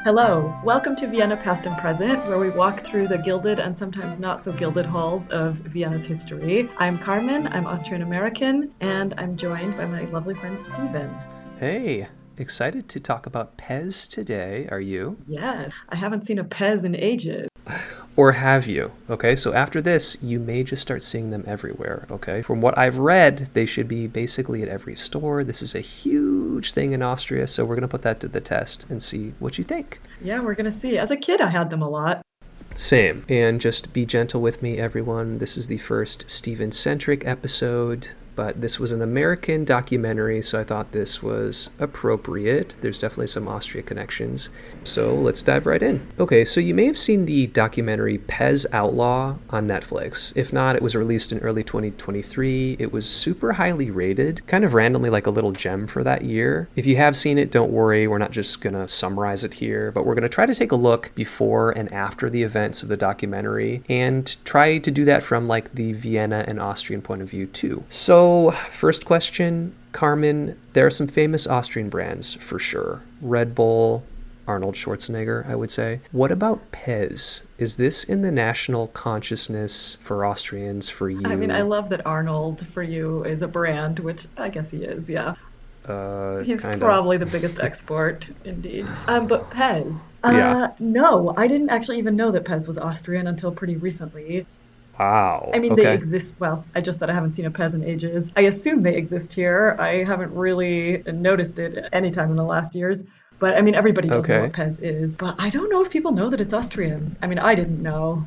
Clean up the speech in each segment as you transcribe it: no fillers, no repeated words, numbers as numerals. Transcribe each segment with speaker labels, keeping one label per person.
Speaker 1: Hello, welcome to Vienna Past and Present, where we walk through the gilded and sometimes not so gilded halls of Vienna's history. I'm Carmen, I'm Austrian American, and I'm joined by my lovely friend Stephen.
Speaker 2: Hey, excited to talk about Pez today, are you?
Speaker 1: Yes, I haven't seen a Pez in ages.
Speaker 2: Or have you? Okay, so after this, you may just start seeing them everywhere, okay? From what I've read, they should be basically at every store. This is a huge thing in Austria, so we're going to put that to the test and see what you think.
Speaker 1: Yeah, we're gonna see. As a kid, I had them a lot.
Speaker 2: Same. And just be gentle with me, everyone. This is the first Steven centric episode, but this was an American documentary, so I thought this was appropriate. There's definitely some Austria connections. So let's dive right in. Okay, so you may have seen the documentary Pez Outlaw on Netflix. If not, it was released in early 2023. It was super highly rated, kind of randomly like a little gem for that year. If you have seen it, don't worry, we're not just gonna summarize it here, but we're gonna try to take a look before and after the events of the documentary and try to do that from like the Vienna and Austrian point of view too. So, first question, Carmen, there are some famous Austrian brands for sure. Red Bull, Arnold Schwarzenegger, I would say. What about Pez? Is this in the national consciousness for Austrians, for
Speaker 1: I mean, I
Speaker 2: you?
Speaker 1: love that Arnold for you is a brand, which I guess he is, yeah. He's
Speaker 2: Kinda.
Speaker 1: probably the biggest export, indeed. But Pez,
Speaker 2: Yeah.
Speaker 1: no, I didn't actually even know that Pez was Austrian until pretty recently. I
Speaker 2: Wow.
Speaker 1: mean, they
Speaker 2: Okay.
Speaker 1: exist. Well, I just said I haven't seen a Pez in ages. I assume they exist here. I haven't really noticed it anytime in the last years. But I mean, everybody does know what
Speaker 2: Okay.
Speaker 1: Pez is. But I don't know if people know that it's Austrian. I mean, I didn't know.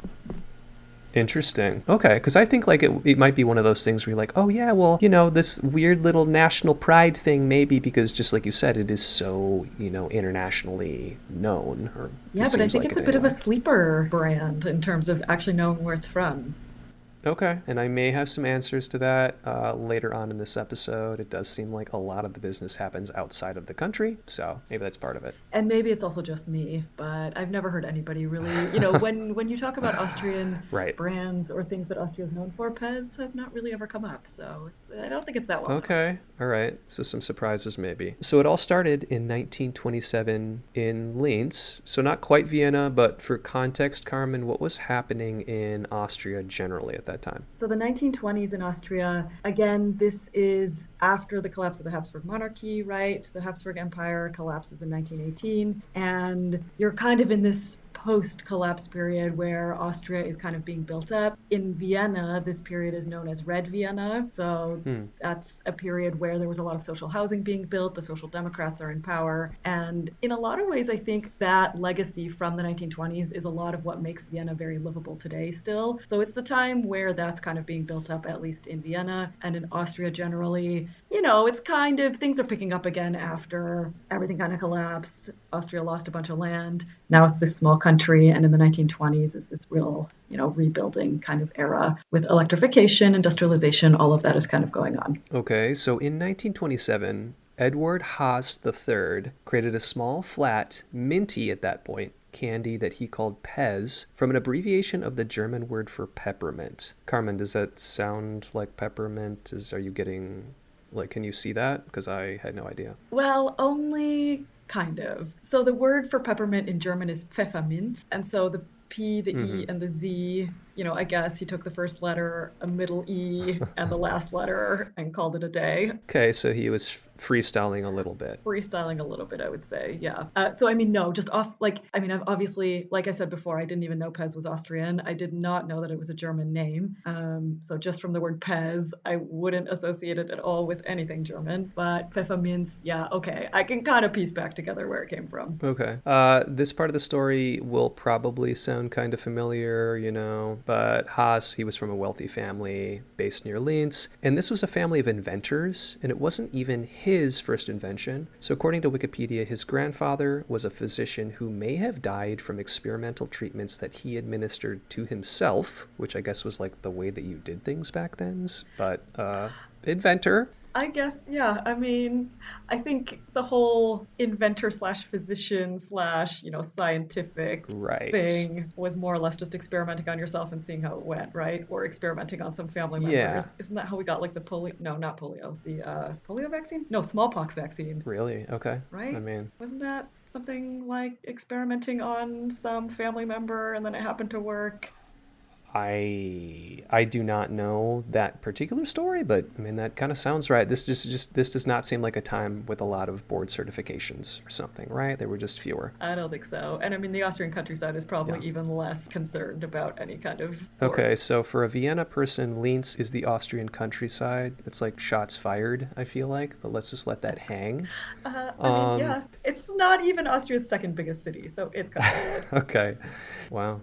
Speaker 2: Interesting. Okay, because I think like it might be one of those things where you're like, oh yeah, well, this weird little national pride thing maybe because just like you said, it is so, internationally known, or
Speaker 1: Yeah,
Speaker 2: it
Speaker 1: but I
Speaker 2: seems
Speaker 1: think
Speaker 2: like
Speaker 1: it's
Speaker 2: it
Speaker 1: a bit of a
Speaker 2: anyway.
Speaker 1: sleeper brand in terms of actually knowing where it's from.
Speaker 2: Okay, and I may have some answers to that later on in this episode. It does seem like a lot of the business happens outside of the country, so maybe that's part of it.
Speaker 1: And maybe it's also just me, but I've never heard anybody really, when you talk about Austrian
Speaker 2: Right.
Speaker 1: brands or things that Austria is known for, Pez has not really ever come up. So I don't think it's that well known.
Speaker 2: Okay, all right. So some surprises maybe. So it all started in 1927 in Linz. So not quite Vienna, but for context, Carmen, what was happening in Austria generally at that time?
Speaker 1: So the 1920s in Austria, again, this is after the collapse of the Habsburg monarchy, right? The Habsburg Empire collapses in 1918, and you're kind of in this post-collapse period where Austria is kind of being built up. In Vienna, this period is known as Red Vienna. So
Speaker 2: Hmm.
Speaker 1: that's a period where there was a lot of social housing being built. The Social Democrats are in power. And in a lot of ways, I think that legacy from the 1920s is a lot of what makes Vienna very livable today still. So it's the time where that's kind of being built up, at least in Vienna and in Austria generally. It's kind of things are picking up again after everything kind of collapsed. Austria lost a bunch of land. Now it's this small country. And in the 1920s is this real, rebuilding kind of era with electrification, industrialization, all of that is kind of going on.
Speaker 2: Okay, so in 1927, Edward Haas III created a small, flat, minty at that point, candy that he called Pez from an abbreviation of the German word for peppermint. Carmen, does that sound like peppermint? Are you getting, like, can you see that? Because I had no idea.
Speaker 1: Well, only kind of. So the word for peppermint in German is Pfefferminz. And so the P, the
Speaker 2: Mm-hmm.
Speaker 1: E, and the Z, I guess he took the first letter, a middle E, and the last letter and called it a day.
Speaker 2: Okay, so he was freestyling a little bit.
Speaker 1: Freestyling a little bit, I would say. Yeah. So, I mean, no, just off, like, I mean, I've obviously, like I said before, I didn't even know Pez was Austrian. I did not know that it was a German name. So, just from the word Pez, I wouldn't associate it at all with anything German. But Pfefferminz, yeah, okay. I can kind of piece back together where it came from.
Speaker 2: Okay. This part of the story will probably sound kind of familiar, but Haas, he was from a wealthy family based near Linz, and this was a family of inventors, and it wasn't even his first invention. So, according to Wikipedia, his grandfather was a physician who may have died from experimental treatments that he administered to himself, which I guess was like the way that you did things back then, but inventor.
Speaker 1: I guess, yeah. I mean, I think the whole inventor slash physician slash, scientific
Speaker 2: Right.
Speaker 1: thing was more or less just experimenting on yourself and seeing how it went, right? Or experimenting on some family
Speaker 2: Yeah.
Speaker 1: members. Isn't that how we got like the polio? No, not polio. The polio vaccine? No, smallpox vaccine,
Speaker 2: Really? Okay. I
Speaker 1: right?
Speaker 2: mean,
Speaker 1: Wasn't that Something like experimenting on some family member and then it happened to work.
Speaker 2: I do not know that particular story, but I mean that kind of sounds right. This does not seem like a time with a lot of board certifications or something, right? There were just fewer.
Speaker 1: I don't think so. And I mean, the Austrian countryside is probably
Speaker 2: Yeah.
Speaker 1: even less concerned about any kind of
Speaker 2: Okay,
Speaker 1: board.
Speaker 2: so for a Vienna person, Linz is the Austrian countryside. It's like shots fired, I feel like, but let's just let that hang.
Speaker 1: I mean,
Speaker 2: Um,
Speaker 1: yeah, it's not even Austria's second biggest city, so it's kind of valid.
Speaker 2: okay. Wow.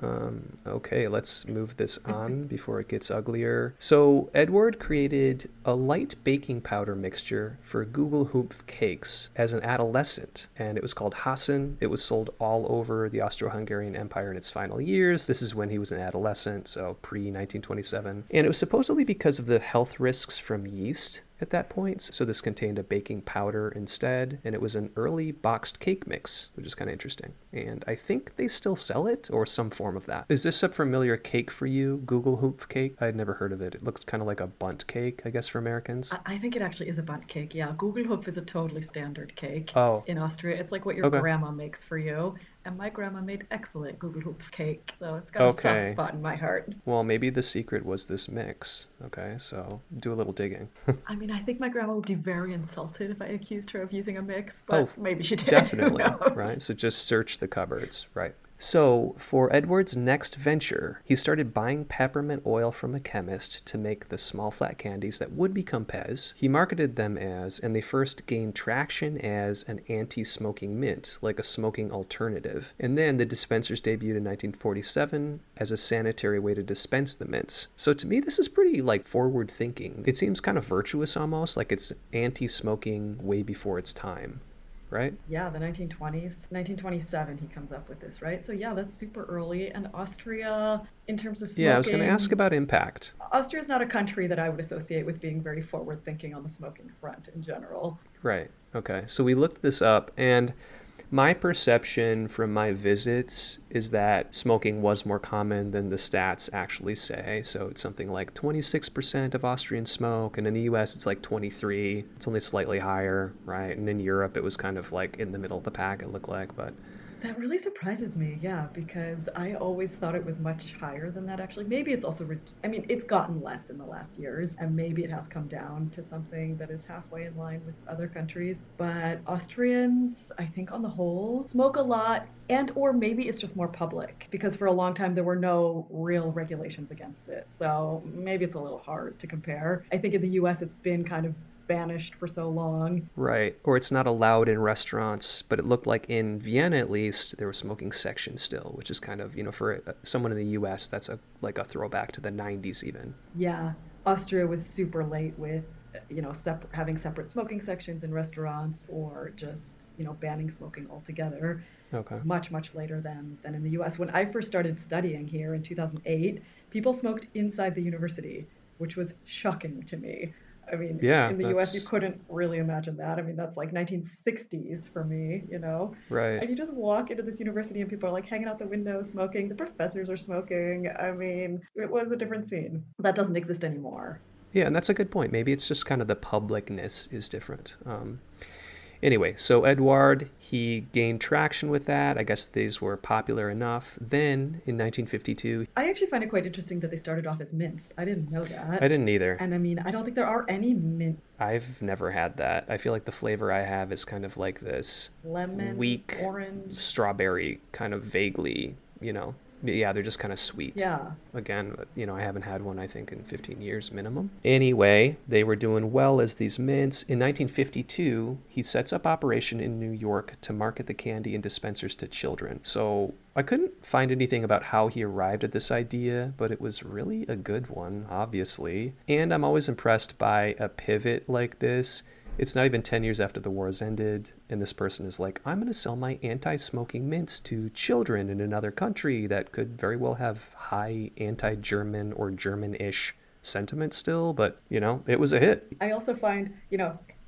Speaker 2: Okay, let's move this on before it gets uglier. So, Edward created a light baking powder mixture for Gugelhupf cakes as an adolescent, and it was called Hasen. It was sold all over the Austro Hungarian Empire in its final years. This is when he was an adolescent, so pre 1927. And it was supposedly because of the health risks from yeast at that point. So this contained a baking powder instead, and it was an early boxed cake mix, which is kind of interesting. And I think they still sell it or some form of that. Is this a familiar cake for you, Gugelhupf cake? I'd never heard of it. It looks kind of like a bunt cake, I guess, for Americans.
Speaker 1: I think it actually is a bundt cake. Yeah, Gugelhupf is a totally standard cake
Speaker 2: Oh,
Speaker 1: in Austria. It's like what your
Speaker 2: okay.
Speaker 1: grandma makes for you. And my grandma made excellent Gugelhupf cake, so it's got a soft
Speaker 2: Okay.
Speaker 1: spot in my heart.
Speaker 2: Well, maybe the secret was this mix. Okay, so do a little digging.
Speaker 1: I mean, I think my grandma would be very insulted if I accused her of using a mix,
Speaker 2: Oh,
Speaker 1: but maybe she did. Who
Speaker 2: definitely,
Speaker 1: knows?
Speaker 2: right? So just search the cupboards, right? So, for Edward's next venture, he started buying peppermint oil from a chemist to make the small flat candies that would become Pez. He marketed them as, and they first gained traction as, an anti smoking mint, like a smoking alternative. And then the dispensers debuted in 1947 as a sanitary way to dispense the mints. So, to me, this is pretty, like, forward thinking. It seems kind of virtuous almost, like it's anti smoking way before its time, right?
Speaker 1: Yeah, the 1920s, 1927, he comes up with this, right? So, yeah, that's super early. And Austria, in terms of
Speaker 2: Yeah, I was going to ask
Speaker 1: smoking,
Speaker 2: about impact.
Speaker 1: Austria is not a country that I would associate with being very forward thinking on the smoking front in general.
Speaker 2: Right. Okay. So we looked this up, and my perception from my visits is that smoking was more common than the stats actually say. So it's something like 26% of Austrians smoke, and in the US it's like 23. It's only slightly higher, right? And in Europe it was kind of like in the middle of the pack, it looked like, but
Speaker 1: That really surprises me, yeah, because I always thought it was much higher than that actually. Maybe it's also, I mean, it's gotten less in the last years, and maybe it has come down to something that is halfway in line with other countries. But Austrians, I think on the whole, smoke a lot, and or maybe it's just more public, because for a long time there were no real regulations against it. So maybe it's a little hard to compare. I think in the US it's been kind of banished for so long.
Speaker 2: right. Or it's not allowed in restaurants, but it looked like in Vienna at least there were smoking sections still, which is kind of, for someone in the US, that's like a throwback to the 90s even.
Speaker 1: Yeah, Austria was super late with, having separate smoking sections in restaurants or just, banning smoking altogether.
Speaker 2: Okay.
Speaker 1: Much, much later than in the US. When I first started studying here in 2008, people smoked inside the university, which was shocking to me. I mean,
Speaker 2: Yeah,
Speaker 1: in the US, you
Speaker 2: that's
Speaker 1: couldn't really imagine that. I mean, that's like 1960s for me, you know?
Speaker 2: right.
Speaker 1: And you just walk into this university and people are like hanging out the window smoking. The professors are smoking. I mean, it was a different scene. That doesn't exist anymore.
Speaker 2: Yeah, and that's a good point. Maybe it's just kind of the publicness is different. Anyway, so Edouard, he gained traction with that. I guess these were popular enough. Then in 1952,
Speaker 1: I actually find it quite interesting that they started off as mints. I didn't know
Speaker 2: I
Speaker 1: that.
Speaker 2: didn't either.
Speaker 1: And I mean, I don't think there are any mint
Speaker 2: I've never had that. I feel like the flavor I have is kind of like this
Speaker 1: lemon,
Speaker 2: weak
Speaker 1: orange.
Speaker 2: strawberry, kind of vaguely, yeah, they're just kind of sweet.
Speaker 1: Yeah.
Speaker 2: Again, I haven't had one, I think, in 15 years minimum. Anyway, they were doing well as these mints. In 1952, he sets up operation in New York to market the candy in dispensers to children. So I couldn't find anything about how he arrived at this idea, but it was really a good one, obviously. And I'm always impressed by a pivot like this. It's not even 10 years after the war has ended, and this person is like, I'm going to sell my anti smoking mints to children in another country that could very well have high anti German or German ish sentiment still, but, it was a hit.
Speaker 1: I also find,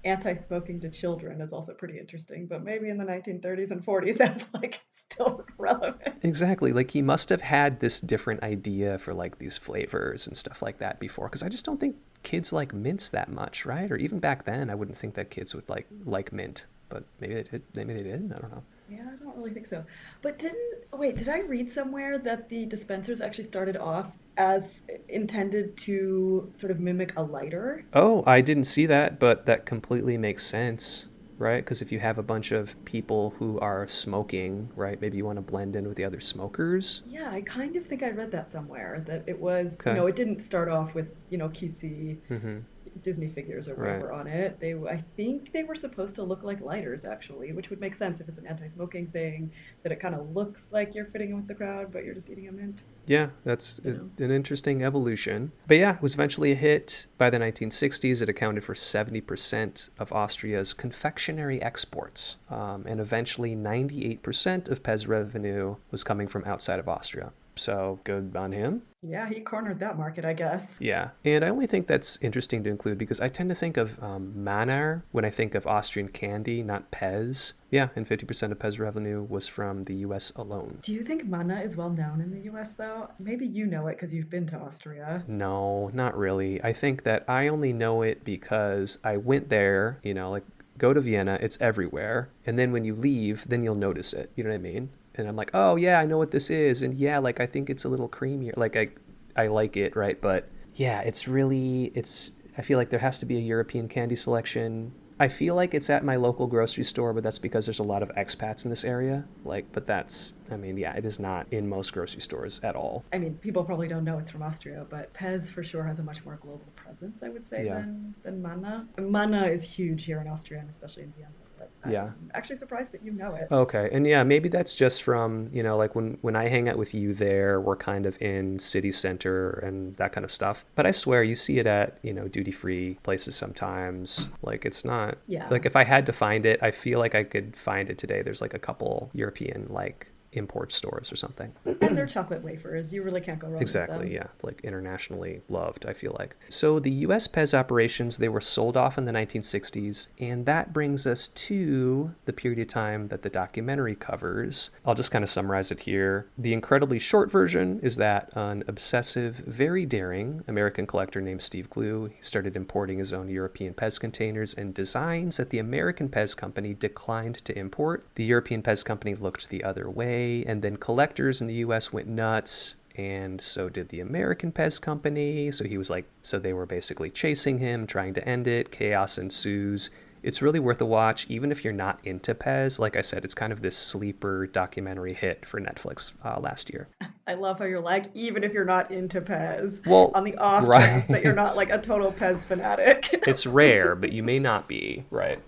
Speaker 1: anti smoking to children is also pretty interesting, but maybe in the 1930s and 40s, that's like still relevant.
Speaker 2: Exactly. Like he must have had this different idea for like these flavors and stuff like that before, because I just don't think kids like mints that much, right? Or even back then, I wouldn't think that kids would like mint, but maybe they did. Maybe they did. I don't know.
Speaker 1: Yeah, I don't really think so. But did I read somewhere that the dispensers actually started off as intended to sort of mimic a lighter?
Speaker 2: Oh, I didn't see that, but that completely makes sense, right? Because if you have a bunch of people who are smoking, right, maybe you want to blend in with the other smokers.
Speaker 1: Yeah, I kind of think I read that somewhere that it was,
Speaker 2: Okay.
Speaker 1: it didn't start off with, cutesy
Speaker 2: Mm-hmm.
Speaker 1: Disney figures or
Speaker 2: Right.
Speaker 1: whatever on it. I think they were supposed to look like lighters actually, which would make sense if it's an anti-smoking thing, that it kind of looks like you're fitting in with the crowd, but you're just eating a mint,
Speaker 2: Yeah, that's
Speaker 1: you know.
Speaker 2: an interesting evolution. But yeah, it was eventually a hit. By the 1960s, it accounted for 70% of Austria's confectionery exports. And eventually, 98% of Pez revenue was coming from outside of Austria. So good on him.
Speaker 1: Yeah, he cornered that market, I guess.
Speaker 2: Yeah, and I only think that's interesting to include because I tend to think of Manar when I think of Austrian candy, not Pez. Yeah, and 50% of Pez revenue was from the US alone.
Speaker 1: Do you think manna is well known in the US though? Maybe you know it because you've been to Austria.
Speaker 2: No, not really. I think that I only know it because I went there, like go to Vienna, it's everywhere. And then when you leave, then you'll notice it. You know what I mean? And I'm like, oh yeah, I know what this is. And yeah, like I think it's a little creamier. Like I like it, right? But yeah, I feel like there has to be a European candy selection. I feel like it's at my local grocery store, but that's because there's a lot of expats in this area. But I mean, yeah, it is not in most grocery stores at all.
Speaker 1: I mean, people probably don't know it's from Austria, but Pez for sure has a much more global presence, I would say,
Speaker 2: Yeah.
Speaker 1: than manna. Manna is huge here in Austria and especially in Vienna, but
Speaker 2: Yeah.
Speaker 1: I'm actually surprised that you know it.
Speaker 2: Okay. And yeah, maybe that's just from, like when I hang out with you there, we're kind of in city center and that kind of stuff. But I swear you see it at, duty free places sometimes. Like it's not
Speaker 1: Yeah.
Speaker 2: like if I had to find it, I feel like I could find it today. There's like a couple European like import stores or something.
Speaker 1: And they're chocolate wafers. You really can't go wrong with
Speaker 2: Exactly,
Speaker 1: them.
Speaker 2: yeah. Like internationally loved, I feel like. So the US Pez operations, they were sold off in the 1960s, and that brings us to the period of time that the documentary covers. I'll just kind of summarize it here. The incredibly short version is that an obsessive, very daring American collector named Steve Glue, he started importing his own European Pez containers and designs that the American Pez company declined to import. The European Pez company looked the other way, and then collectors in the US went nuts, and so did the American Pez company. So they were basically chasing him, trying to end it. Chaos ensues. It's really worth a watch, even if you're not into Pez. Like I said, it's kind of this sleeper documentary hit for Netflix last year.
Speaker 1: I love how you're like, even if you're not into Pez,
Speaker 2: Well,
Speaker 1: on the off chance that you're not
Speaker 2: right.
Speaker 1: like a total Pez fanatic.
Speaker 2: It's rare, but you may not be. Right.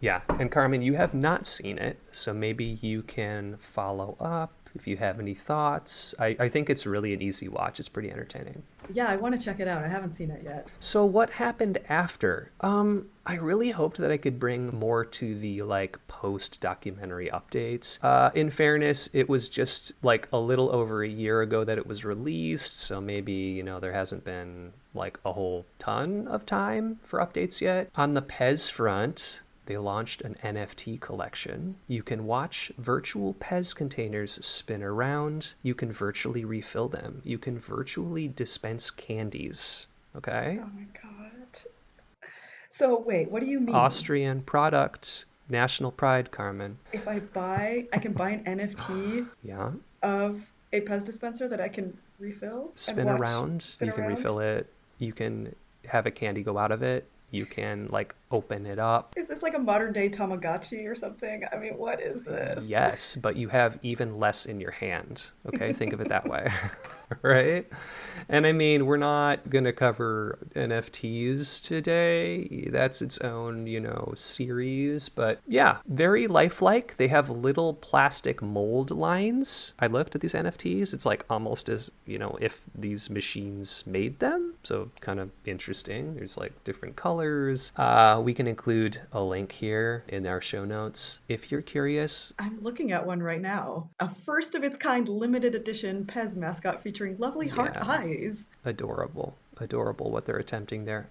Speaker 2: Yeah. And Carmen, you have not seen it, so maybe you can follow up if you have any thoughts. I think it's really an easy watch. It's pretty entertaining.
Speaker 1: Yeah, I want to check it out. I haven't seen it yet.
Speaker 2: So what happened after? I really hoped that I could bring more to the like post documentary updates. In fairness, it was just like a little over a year ago that it was released, so maybe, there hasn't been like a whole ton of time for updates yet. On the Pez front, they launched an NFT collection. You can watch virtual Pez containers spin around. You can virtually refill them. You can virtually dispense candies. Okay?
Speaker 1: Oh my God. So wait, what do you mean?
Speaker 2: Austrian product. National pride, Carmen.
Speaker 1: If I can buy an NFT
Speaker 2: Yeah.
Speaker 1: of a Pez dispenser that I can refill and
Speaker 2: Spin
Speaker 1: watch
Speaker 2: around.
Speaker 1: spin
Speaker 2: You can
Speaker 1: around?
Speaker 2: refill it. You can have a candy go out of it. You can like open it up.
Speaker 1: Is this like a modern day Tamagotchi or something? I mean, what is this?
Speaker 2: Yes, but you have even less in your hand. Okay, think of it that way. Right? And I mean, we're not going to cover NFTs today. That's its own, series. But yeah, very lifelike. They have little plastic mold lines. I looked at these NFTs. It's like almost as, if these machines made them. So kind of interesting. There's like different colors. We can include a link here in our show notes. If you're curious,
Speaker 1: I'm looking at one right now. A first of its kind limited edition Pez mascot featuring lovely heart
Speaker 2: yeah,
Speaker 1: eyes.
Speaker 2: adorable what they're attempting there.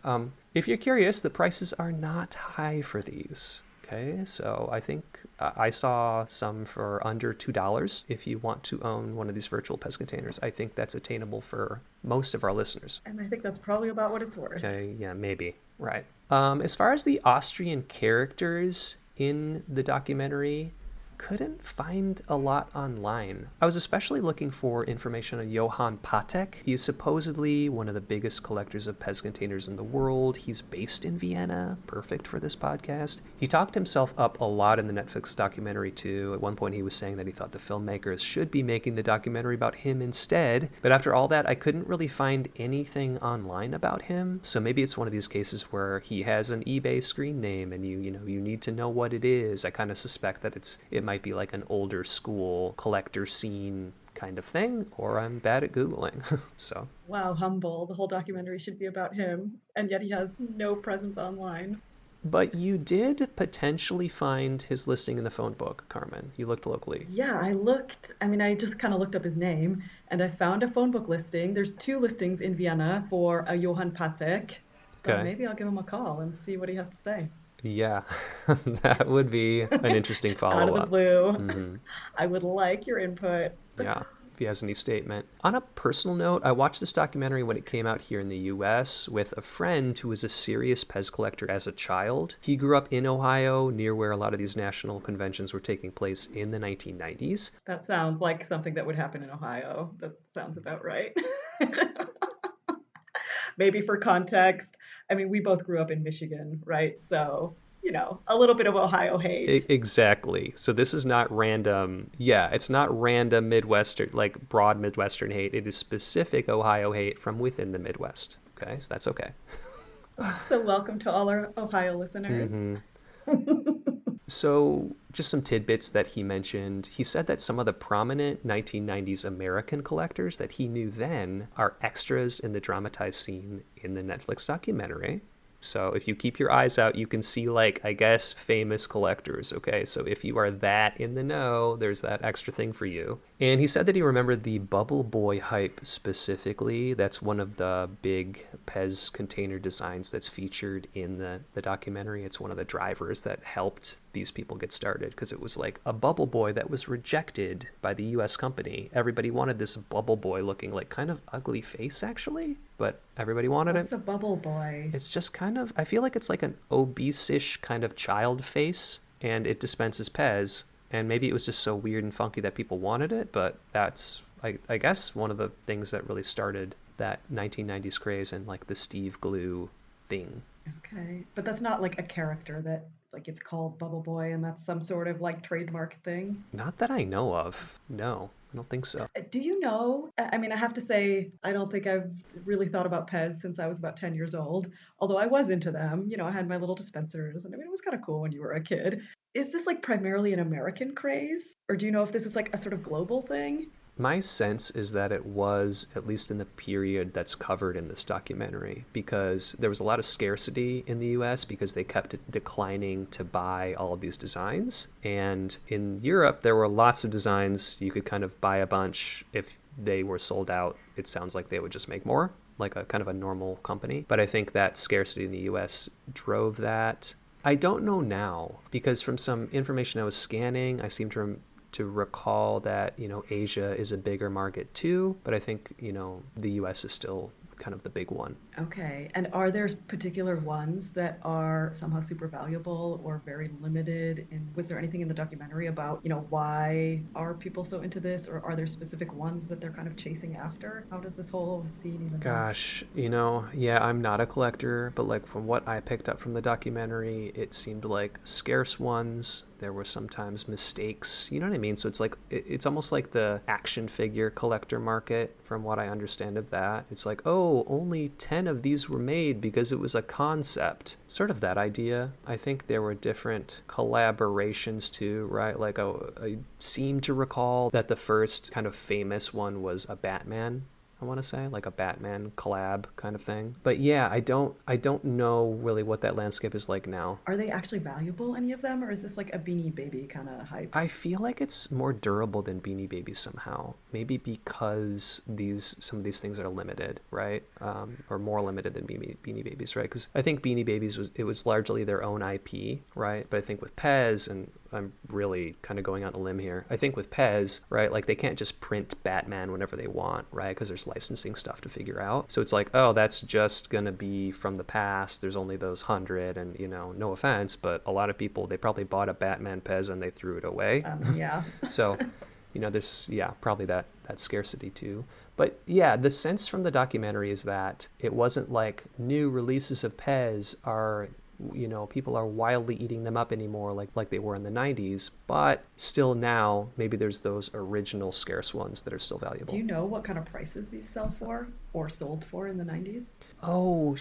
Speaker 2: If you're curious, the prices are not high for these. Okay, so I think I saw some for under $2 if you want to own one of these virtual Pez containers. I think that's attainable for most of our listeners.
Speaker 1: And I think that's probably about what it's worth.
Speaker 2: Okay, yeah, maybe. Right. As far as the Austrian characters in the documentary, couldn't find a lot online. I was especially looking for information on Johann Patek. He is supposedly one of the biggest collectors of Pez containers in the world. He's based in Vienna, perfect for this podcast. He talked himself up a lot in the Netflix documentary too. At one point he was saying that he thought the filmmakers should be making the documentary about him instead. But after all that, I couldn't really find anything online about him. So maybe it's one of these cases where he has an eBay screen name and you need to know what it is. I kind of suspect that it might be like an older school collector scene kind of thing, or I'm bad at Googling. So.
Speaker 1: Wow, humble. The whole documentary should be about him, and yet he has no presence online.
Speaker 2: But you did potentially find his listing in the phone book, Carmen. You looked locally.
Speaker 1: Yeah, I looked. I mean, I just kind of looked up his name and I found a phone book listing. There's two listings in Vienna for a Johann Patek. So
Speaker 2: Okay.
Speaker 1: maybe I'll give him a call and see what he has to say.
Speaker 2: Yeah, that would be an interesting
Speaker 1: Just out of the
Speaker 2: follow-up.
Speaker 1: blue.
Speaker 2: Mm-hmm.
Speaker 1: I would like your input.
Speaker 2: Yeah, if he has any statement. On a personal note, I watched this documentary when it came out here in the US with a friend who was a serious Pez collector as a child. He grew up in Ohio, near where a lot of these national conventions were taking place in the 1990s.
Speaker 1: That sounds like something that would happen in Ohio. That sounds about right. Maybe for context, I mean, we both grew up in Michigan, right? So, a little bit of Ohio hate.
Speaker 2: Exactly. So this is not random. Yeah, it's not random Midwestern, like broad Midwestern hate. It is specific Ohio hate from within the Midwest. Okay, so that's okay.
Speaker 1: So, welcome to all our Ohio listeners.
Speaker 2: Mm-hmm. So, just some tidbits that he mentioned. He said that some of the prominent 1990s American collectors that he knew then are extras in the dramatized scene in the Netflix documentary. So if you keep your eyes out, you can see, like, I guess, famous collectors, okay? So if you are that in the know, there's that extra thing for you. And he said that he remembered the Bubble Boy hype specifically. That's one of the big Pez container designs that's featured in the documentary. It's one of the drivers that helped these people get started, because it was like a Bubble Boy that was rejected by the US company. Everybody wanted this Bubble Boy looking like kind of ugly face, actually, but everybody wanted it.
Speaker 1: What's a bubble boy?
Speaker 2: It's just kind of, I feel like it's like an obese-ish kind of child face, and it dispenses Pez, and maybe it was just so weird and funky that people wanted it, but that's, I guess, one of the things that really started that 1990s craze and like the Steve Glue thing.
Speaker 1: Okay. But that's not like a character that, like, it's called Bubble Boy and that's some sort of like trademark thing.
Speaker 2: Not that I know of. No, I don't think so.
Speaker 1: Do you know? I mean, I have to say, I don't think I've really thought about Pez since I was about 10 years old, although I was into them. I had my little dispensers, and I mean, it was kind of cool when you were a kid. Is this like primarily an American craze? Or do you know if this is like a sort of global thing?
Speaker 2: My sense is that it was, at least in the period that's covered in this documentary, because there was a lot of scarcity in the US because they kept declining to buy all of these designs. And in Europe, there were lots of designs. You could kind of buy a bunch. If they were sold out, it sounds like they would just make more, like a kind of a normal company. But I think that scarcity in the US drove that. I don't know now, because from some information I was scanning, I seem to recall that, Asia is a bigger market too, but I think, the US is still kind of the big one.
Speaker 1: Okay. And are there particular ones that are somehow super valuable or very limited? And was there anything in the documentary about, why are people so into this? Or are there specific ones that they're kind of chasing after? How does this whole scene even work?
Speaker 2: Gosh, yeah, I'm not a collector, but like from what I picked up from the documentary, it seemed like scarce ones. There were sometimes mistakes, you know what I mean? So it's like, it's almost like the action figure collector market, from what I understand of that. It's like, oh, only 10 of these were made because it was a concept. Sort of that idea. I think there were different collaborations too, right? Like, I seem to recall that the first kind of famous one was a Batman, I want to say, like a Batman collab kind of thing. But yeah, I don't know really what that landscape is like now.
Speaker 1: Are they actually valuable, any of them? Or is this like a Beanie Baby kind of hype?
Speaker 2: I feel like it's more durable than Beanie Babies somehow. Maybe because some of these things are limited, right? Or more limited than Beanie Babies, right? Because I think Beanie Babies was largely their own IP, right? But I think with Pez, and I'm really kind of going on a limb here, I think with Pez, right, like they can't just print Batman whenever they want, right? Because there's licensing stuff to figure out. So it's like, oh, that's just going to be from the past. There's only those 100. And, no offense, but a lot of people, they probably bought a Batman Pez and they threw it away.
Speaker 1: Yeah.
Speaker 2: So, there's, probably that scarcity too. But yeah, the sense from the documentary is that it wasn't like new releases of Pez are, people are wildly eating them up anymore like they were in the 90s, but still now maybe there's those original scarce ones that are still
Speaker 1: Do
Speaker 2: valuable.
Speaker 1: you know what kind of prices these sell for or sold for in the 90s?
Speaker 2: Oh,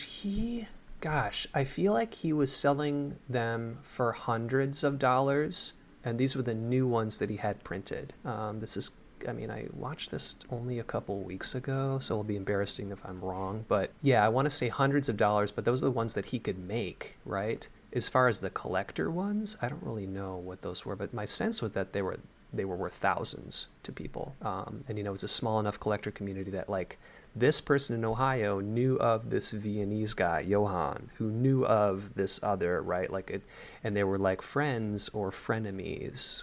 Speaker 2: gosh, I feel like he was selling them for hundreds of dollars, and these were the new ones that he had printed. I watched this only a couple weeks ago, so it'll be embarrassing if I'm wrong. But yeah, I want to say hundreds of dollars, but those are the ones that he could make, right? As far as the collector ones, I don't really know what those were, but my sense was that they were worth thousands to people. And it's a small enough collector community that like this person in Ohio knew of this Viennese guy, Johann, who knew of this other, right? And they were like friends or frenemies,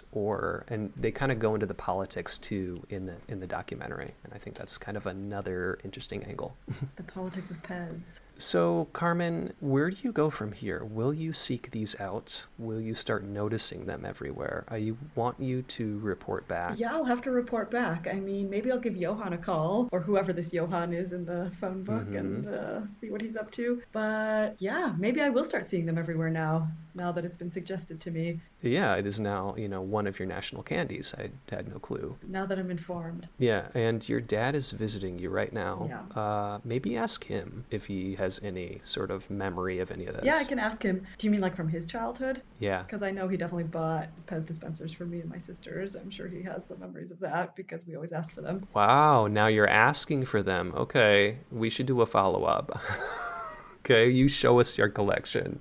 Speaker 2: and they kind of go into the politics too in the documentary. And I think that's kind of another interesting angle.
Speaker 1: The politics of Pez.
Speaker 2: So, Carmen, where do you go from here? Will you seek these out? Will you start noticing them everywhere? I want you to report back.
Speaker 1: Yeah, I'll have to report back. I mean, maybe I'll give Johan a call or whoever this Johan is in the phone book
Speaker 2: Mm-hmm.
Speaker 1: and see what he's up to. But yeah, maybe I will start seeing them everywhere now that it's been suggested to me,
Speaker 2: Yeah, it is now, one of your national candies. I had no clue.
Speaker 1: now that I'm informed.
Speaker 2: Yeah, and your dad is visiting you right now.
Speaker 1: Yeah.
Speaker 2: Maybe ask him if he has any sort of memory of any of
Speaker 1: Yeah, I
Speaker 2: this.
Speaker 1: can ask him. Do you mean like from his childhood?
Speaker 2: Yeah.
Speaker 1: Because I know he definitely bought Pez dispensers for me and my sisters. I'm sure he has some memories of that because we always asked for them.
Speaker 2: Wow, now you're asking for them. Okay, we should do a follow-up. Okay, you show us your collection.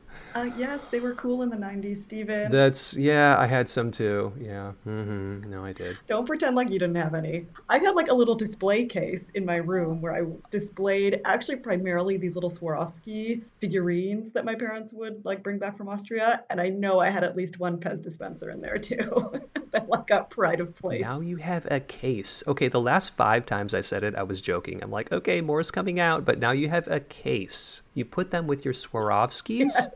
Speaker 1: Yes, they were cool in the 90s, Steven.
Speaker 2: Yeah, I had some too. Yeah. Mm-hmm. No, I did.
Speaker 1: Don't pretend like you didn't have any. I had like a little display case in my room where I displayed actually primarily these little Swarovski figurines that my parents would like bring back from Austria. And I know I had at least one Pez dispenser in there too. That like got pride of place.
Speaker 2: Now you have a case. Okay, the last 5 times I said it, I was joking. I'm like, okay, more's coming out, but now you have a case. You put them with your Swarovskis?
Speaker 1: Yes.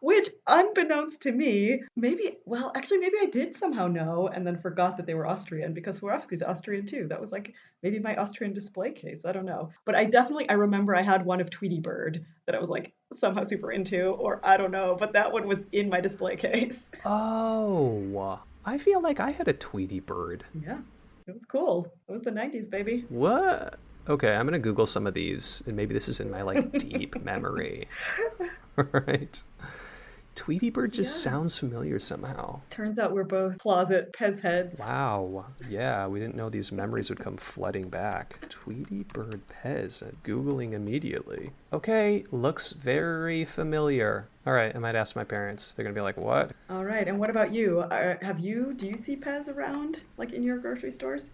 Speaker 1: Which, unbeknownst to me, maybe I did somehow know and then forgot that they were Austrian because Swarovski's Austrian too. That was like maybe my Austrian display case. I don't know. But I remember I had one of Tweety Bird that I was like somehow super into, or I don't know, but that one was in my display case.
Speaker 2: Oh, I feel like I had a Tweety Bird.
Speaker 1: Yeah, it was cool. It was the 90s, baby.
Speaker 2: What? Okay, I'm gonna Google some of these, and maybe this is in my like deep memory. All right. Tweety Bird just
Speaker 1: Yeah.
Speaker 2: sounds familiar somehow.
Speaker 1: Turns out we're both closet Pez heads.
Speaker 2: Wow. Yeah, we didn't know these memories would come flooding back. Tweety Bird Pez. Googling immediately. Okay, looks very familiar. All right, I might ask my parents. They're gonna be like, "What?"
Speaker 1: All right. And what about you? Do you see Pez around, like in your grocery stores?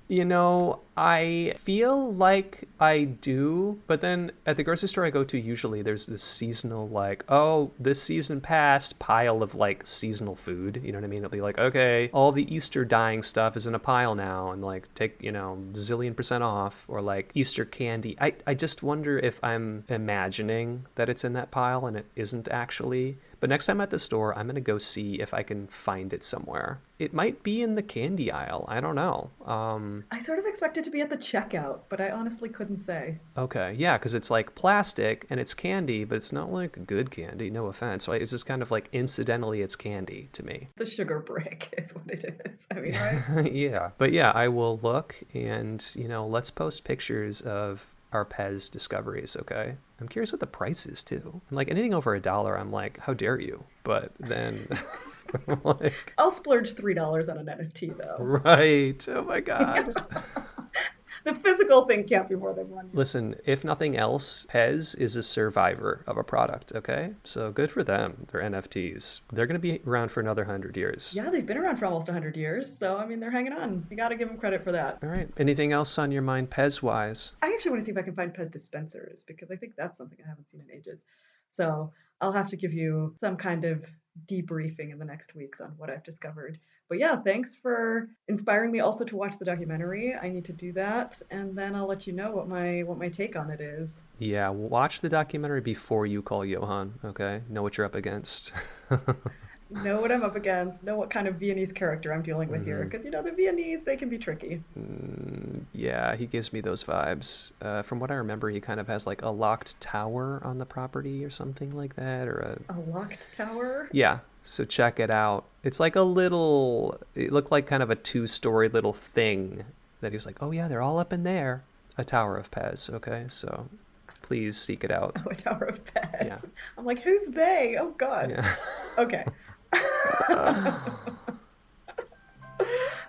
Speaker 2: I feel like I do, but then at the grocery store I go to, usually there's this seasonal, like, oh, this season passed pile of like seasonal food. You know what I mean? It'll be like, okay, all the Easter dyeing stuff is in a pile now, and like take, zillion% off, or like Easter candy. I just wonder if I'm imagining that it's in that pile and it isn't actually. But next time at the store, I'm going to go see if I can find it somewhere. It might be in the candy aisle. I don't know.
Speaker 1: I sort of expected to be at the checkout, but I honestly couldn't say.
Speaker 2: Okay, yeah, because it's like plastic and it's candy, but it's not like good candy, no offense. So it's just kind of like incidentally it's candy to me.
Speaker 1: It's a sugar brick, is what it is. I mean, right?
Speaker 2: Yeah, but yeah, I will look and, let's post pictures of our Pez discoveries, okay? I'm curious what the price is too. And like anything over $1, I'm like, how dare you? But then, like,
Speaker 1: I'll splurge $3 on an NFT though.
Speaker 2: right? Oh my God.
Speaker 1: The physical thing can't be more than one.
Speaker 2: Listen, if nothing else, Pez is a survivor of a product, okay? So good for them. They're NFTs. They're going to be around for another 100 years.
Speaker 1: Yeah, they've been around for almost 100 years, so I mean, they're hanging on. You got to give them credit for that.
Speaker 2: All right. Anything else on your mind, Pez-wise?
Speaker 1: I actually want to see if I can find Pez dispensers because I think that's something I haven't seen in ages. So I'll have to give you some kind of debriefing in the next weeks on what I've discovered. But yeah, thanks for inspiring me also to watch the documentary. I need to do that, and then I'll let you know what my take on it is.
Speaker 2: Yeah, watch the documentary before you call Johan, okay? Know what you're up against.
Speaker 1: Know what I'm up against, know what kind of Viennese character I'm dealing with here,
Speaker 2: Hmm.
Speaker 1: because the Viennese, they can be tricky.
Speaker 2: Yeah, he gives me those vibes. From what I remember, he kind of has like a locked tower on the property or something like that, or a
Speaker 1: A locked tower?
Speaker 2: yeah. So check it out. It's like a little. It looked like kind of a two-story little thing that he was like, oh yeah, they're all up in there. A tower of Pez. Okay, so please seek it out.
Speaker 1: Oh, a tower of
Speaker 2: Yeah,
Speaker 1: pets. I'm like, who's they? Oh God.
Speaker 2: yeah.
Speaker 1: Okay.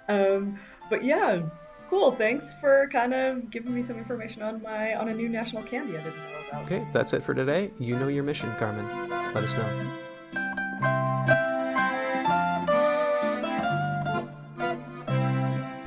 Speaker 1: um, but yeah, cool. Thanks for kind of giving me some information on my on a new national candy I didn't know about.
Speaker 2: Okay, that's it for today. You know your mission, Carmen. Let us know.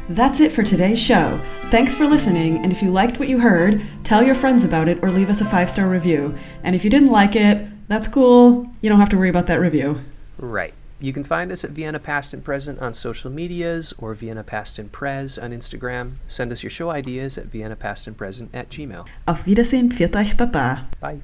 Speaker 3: That's it for today's show. Thanks for listening, and if you liked what you heard, tell your friends about it or leave us a 5-star review. And if you didn't like it, that's cool. You don't have to worry about that review.
Speaker 2: Right. You can find us at Vienna Past and Present on social medias or Vienna Past and Prez on Instagram. Send us your show ideas at viennapastandpresent@gmail.com.
Speaker 3: Auf Wiedersehen, pfiat euch, Baba.
Speaker 2: Bye.